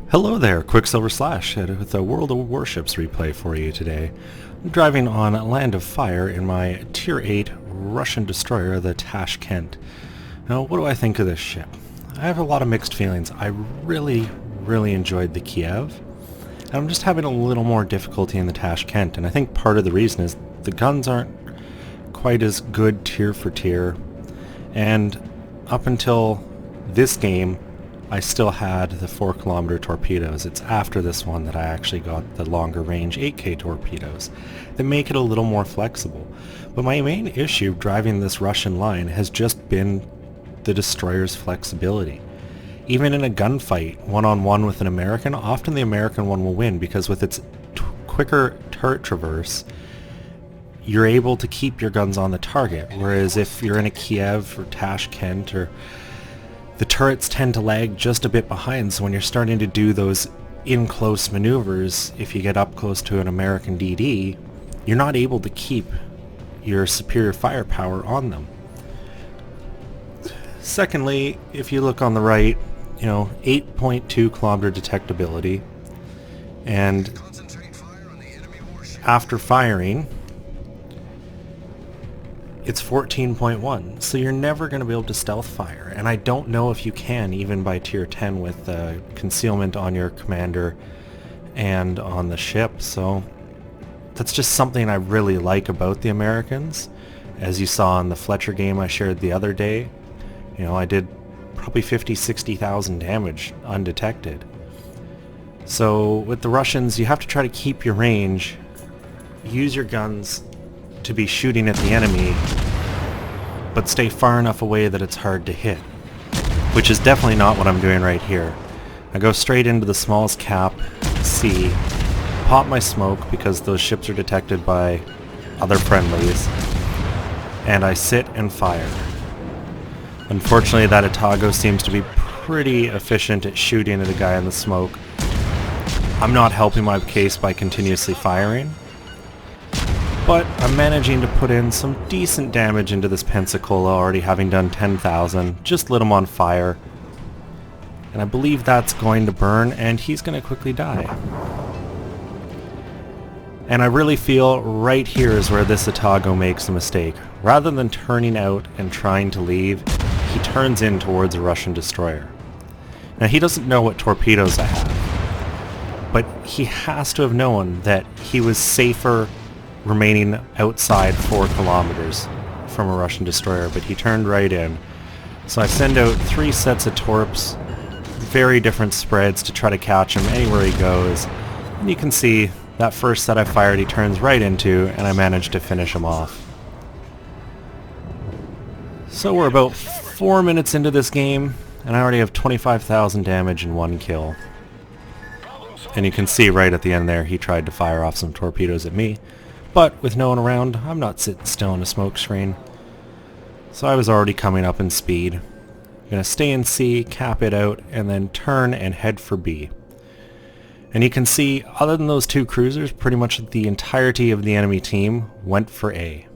Hello there, Qckslvrslash with a World of Warships replay for you today. I'm driving on Land of Fire in my Tier 8 Russian destroyer, the Tashkent. Now, what do I think of this ship? I have a lot of mixed feelings. I really enjoyed the Kiev, and I'm just having a little more difficulty in the Tashkent, and I think part of the reason is the guns aren't quite as good tier for tier, and up until this game, I still had the 4-kilometer torpedoes. It's after this one that I actually got the longer range 8K torpedoes that make it a little more flexible. But my main issue driving this Russian line has just been the destroyer's flexibility. Even in a gunfight, one-on-one with an American, often the American one will win because with its quicker turret traverse, you're able to keep your guns on the target. Whereas if you're in a Kiev or Tashkent, or the turrets tend to lag just a bit behind, so when you're starting to do those in-close maneuvers, if you get up close to an American DD, you're not able to keep your superior firepower on them. Secondly, if you look on the right, 8.2 kilometer detectability, and after firing, it's 14.1, so you're never going to be able to stealth fire, and I don't know if you can even by tier 10 with concealment on your commander and on the ship. So that's just something I really like about the Americans. As you saw in the Fletcher game I shared the other day, I did probably 50,000-60,000 damage undetected. So with the Russians, you have to try to keep your range, use your guns to be shooting at the enemy, but stay far enough away that it's hard to hit, which is definitely not what I'm doing right here. I go straight into the smallest cap, C, pop my smoke because those ships are detected by other friendlies, and I sit and fire. Unfortunately, that Atago seems to be pretty efficient at shooting at a guy in the smoke. I'm not helping my case by continuously firing, but I'm managing to put in some decent damage into this Pensacola, already having done 10,000. Just lit him on fire. And I believe that's going to burn, and he's going to quickly die. And I really feel right here is where this Atago makes a mistake. Rather than turning out and trying to leave, he turns in towards a Russian destroyer. Now, he doesn't know what torpedoes I have, but he has to have known that he was safer remaining outside 4 kilometers from a Russian destroyer, but he turned right in. So I send out 3 sets of torps, very different spreads to try to catch him anywhere he goes. And you can see that first set I fired he turns right into, and I managed to finish him off. So we're about 4 minutes into this game, and I already have 25,000 damage and 1 kill. And you can see right at the end there, he tried to fire off some torpedoes at me. But with no one around, I'm not sitting still in a smoke screen. So I was already coming up in speed. I'm going to stay in C, cap it out, and then turn and head for B. And you can see, other than those 2 cruisers, pretty much the entirety of the enemy team went for A.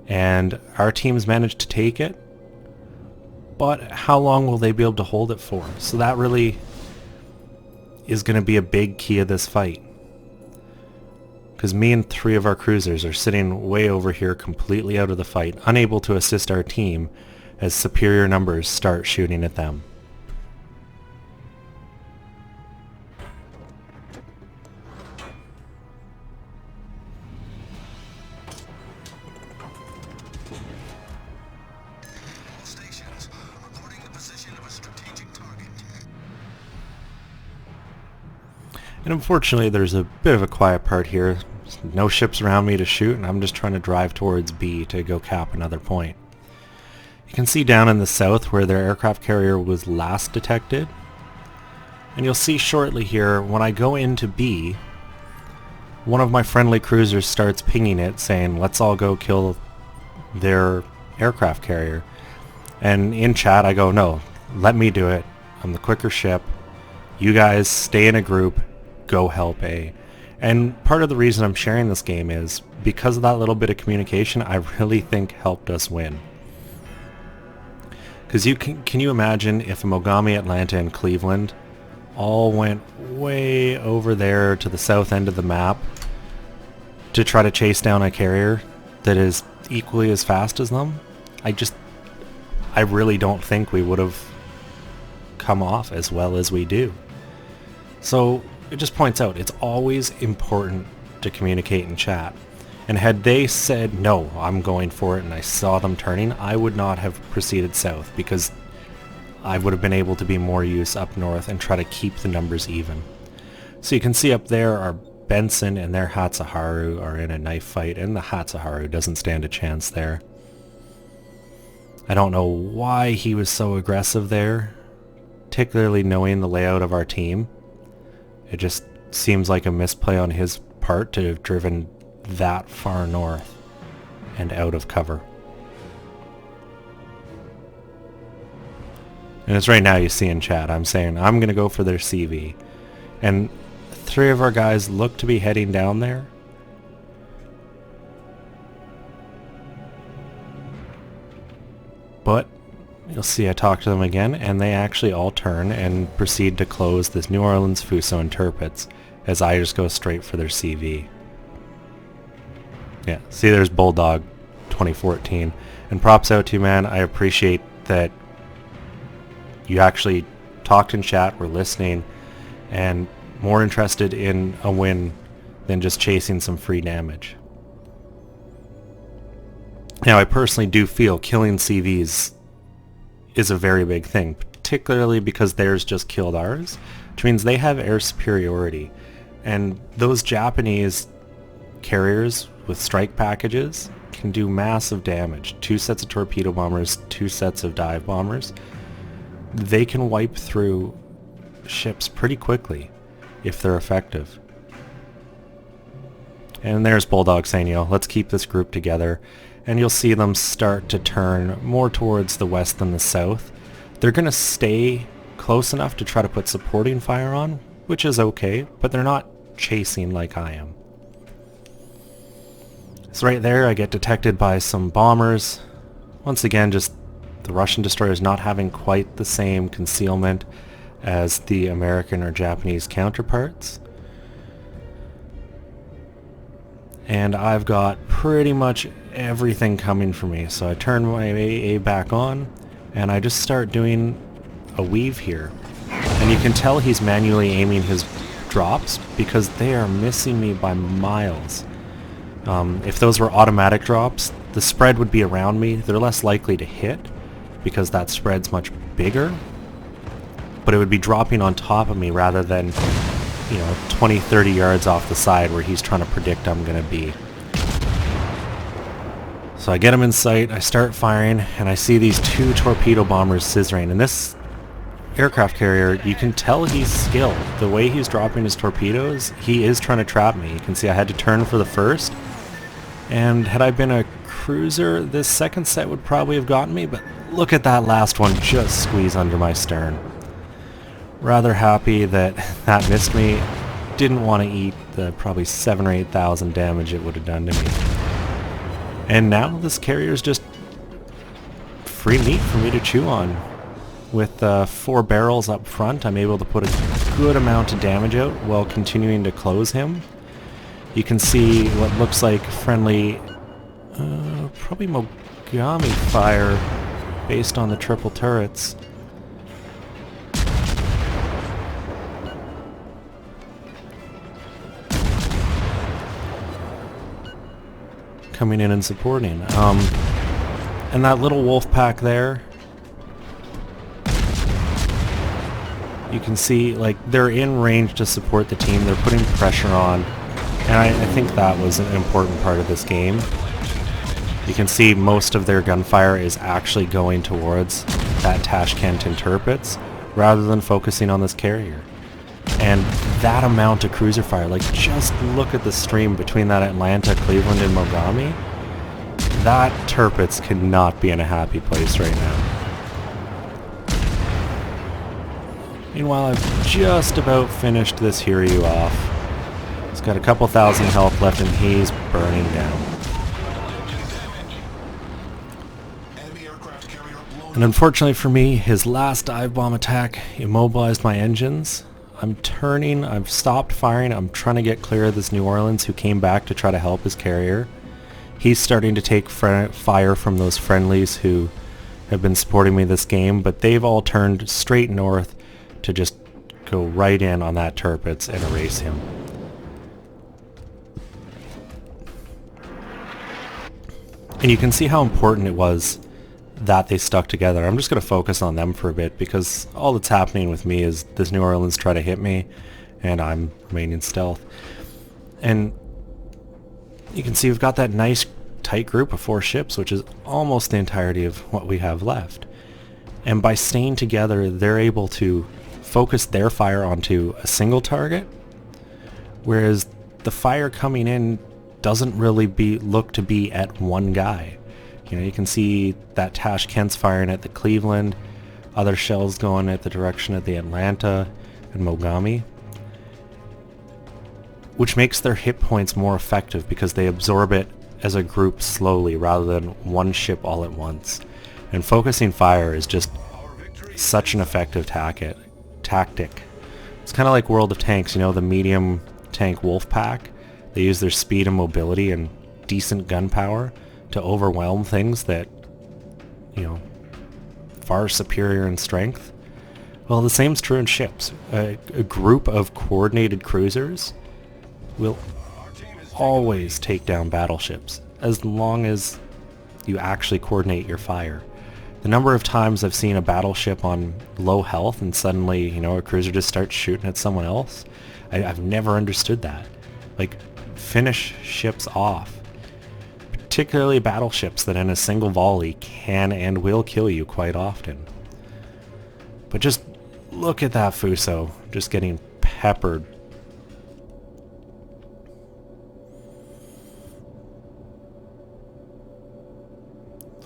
And our teams managed to take it, but how long will they be able to hold it for? So that really is going to be a big key of this fight. Because me and 3 of our cruisers are sitting way over here completely out of the fight, unable to assist our team as superior numbers start shooting at them. And unfortunately there's a bit of a quiet part here. There's no ships around me to shoot, and I'm just trying to drive towards B to go cap another point. You can see down in the south where their aircraft carrier was last detected. And you'll see shortly here, when I go into B, one of my friendly cruisers starts pinging it saying, let's all go kill their aircraft carrier. And in chat I go, no, let me do it. I'm the quicker ship. You guys stay in a group. Go help A. And part of the reason I'm sharing this game is because of that little bit of communication, I really think helped us win. Because can you imagine if a Mogami, Atlanta, and Cleveland all went way over there to the south end of the map to try to chase down a carrier that is equally as fast as them. I really don't think we would have come off as well as we do. So it just points out it's always important to communicate in chat. And had they said, no, I'm going for it, and I saw them turning, I would not have proceeded south, because I would have been able to be more use up north and try to keep the numbers even. So you can see up there our Benson and their Hatsuharu are in a knife fight, and the Hatsuharu doesn't stand a chance there. I don't know why he was so aggressive there, particularly knowing the layout of our team. It just seems like a misplay on his part to have driven that far north and out of cover. And it's right now you see in chat, I'm saying I'm going to go for their CV. And 3 of our guys look to be heading down there. But you'll see I talk to them again, and they actually all turn and proceed to close this New Orleans Fuso and Tirpitz as I just go straight for their CV. Yeah, see, there's Bulldog 2014. And props out to you, man. I appreciate that you actually talked in chat, were listening, and more interested in a win than just chasing some free damage. Now, I personally do feel killing CVs is a very big thing, particularly because theirs just killed ours, which means they have air superiority. And those Japanese carriers with strike packages can do massive damage. 2 sets of torpedo bombers, 2 sets of dive bombers. They can wipe through ships pretty quickly if they're effective. And there's Bulldog saying, let's keep this group together. And you'll see them start to turn more towards the west than the south. They're going to stay close enough to try to put supporting fire on, which is okay, but they're not chasing like I am. So right there I get detected by some bombers. Once again, just the Russian destroyers not having quite the same concealment as the American or Japanese counterparts. And I've got pretty much everything coming for me. So I turn my AA back on and I just start doing a weave here. And you can tell he's manually aiming his drops because they are missing me by miles. If those were automatic drops, the spread would be around me. They're less likely to hit because that spread's much bigger. But it would be dropping on top of me rather than 20, 30 yards off the side where he's trying to predict I'm going to be. So I get him in sight, I start firing, and I see these 2 torpedo bombers scissoring. And this aircraft carrier, you can tell he's skilled. The way he's dropping his torpedoes, he is trying to trap me. You can see I had to turn for the first. And had I been a cruiser, this second set would probably have gotten me, but look at that last one just squeeze under my stern. Rather happy that that missed me. Didn't want to eat the probably 7,000 or 8,000 damage it would have done to me. And now this carrier is just free meat for me to chew on. With 4 barrels up front, I'm able to put a good amount of damage out while continuing to close him. You can see what looks like friendly, probably Mogami fire based on the triple turrets. Coming in and supporting. And that little wolf pack there, you can see like they're in range to support the team. They're putting pressure on, and I think that was an important part of this game. You can see most of their gunfire is actually going towards that Tashkent and Tirpitz rather than focusing on this carrier. And that amount of cruiser fire, like just look at the stream between that Atlanta, Cleveland, and Mogami. That Tirpitz cannot be in a happy place right now. Meanwhile, I've just about finished this Hiryu off. He's got a couple thousand health left and he's burning down. And unfortunately for me, his last dive bomb attack immobilized my engines. I'm turning, I've stopped firing, I'm trying to get clear of this New Orleans who came back to try to help his carrier. He's starting to take fire from those friendlies who have been supporting me this game, but they've all turned straight north to just go right in on that Tirpitz and erase him. And you can see how important it was that they stuck together. I'm just going to focus on them for a bit because all that's happening with me is this New Orleans try to hit me and I'm remaining stealth. And you can see we've got that nice tight group of 4 ships, which is almost the entirety of what we have left. And by staying together, they're able to focus their fire onto a single target, whereas the fire coming in doesn't really look to be at one guy. You know, you can see that Tashkent's firing at the Cleveland, other shells going at the direction of the Atlanta and Mogami, which makes their hit points more effective because they absorb it as a group slowly rather than one ship all at once. And focusing fire is just such an effective tactic. It's kind of like World of Tanks, you know, the medium tank wolf pack. They use their speed and mobility and decent gun power to overwhelm things that, you know, far superior in strength. Well, the same's true in ships. A group of coordinated cruisers will always take down battleships as long as you actually coordinate your fire. The number of times I've seen a battleship on low health and suddenly, you know, a cruiser just starts shooting at someone else, I've never understood that. Like, finish ships off. Particularly battleships that in a single volley can and will kill you quite often. But just look at that Fuso just getting peppered.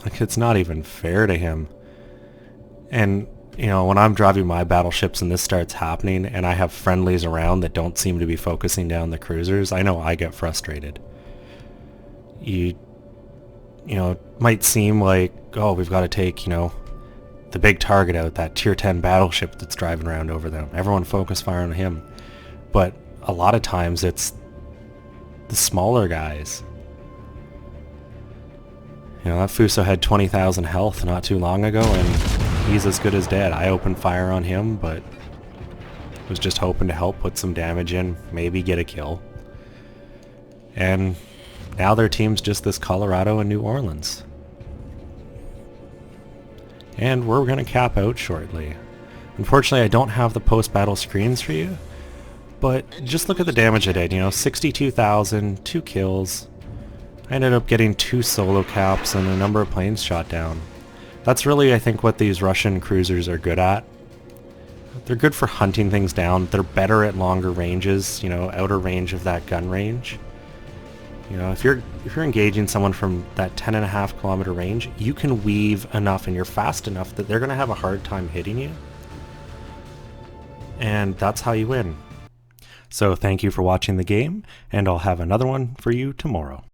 Like, it's not even fair to him. And, you know, when I'm driving my battleships and this starts happening and I have friendlies around that don't seem to be focusing down the cruisers, I know I get frustrated. You know, it might seem like, oh, we've got to take, you know, the big target out, that tier 10 battleship that's driving around over them. Everyone focus fire on him. But a lot of times it's the smaller guys. You know, that Fuso had 20,000 health not too long ago, and he's as good as dead. I opened fire on him, but was just hoping to help put some damage in, maybe get a kill. And now their team's just this Colorado and New Orleans. And we're going to cap out shortly. Unfortunately, I don't have the post-battle screens for you, but just look at the damage I did. You know, 62,000, 2 kills. I ended up getting 2 solo caps and a number of planes shot down. That's really, I think, what these Russian cruisers are good at. They're good for hunting things down. They're better at longer ranges, you know, outer range of that gun range. You know, if you're engaging someone from that 10.5 kilometer range, you can weave enough and you're fast enough that they're going to have a hard time hitting you. And that's how you win. So thank you for watching the game, and I'll have another one for you tomorrow.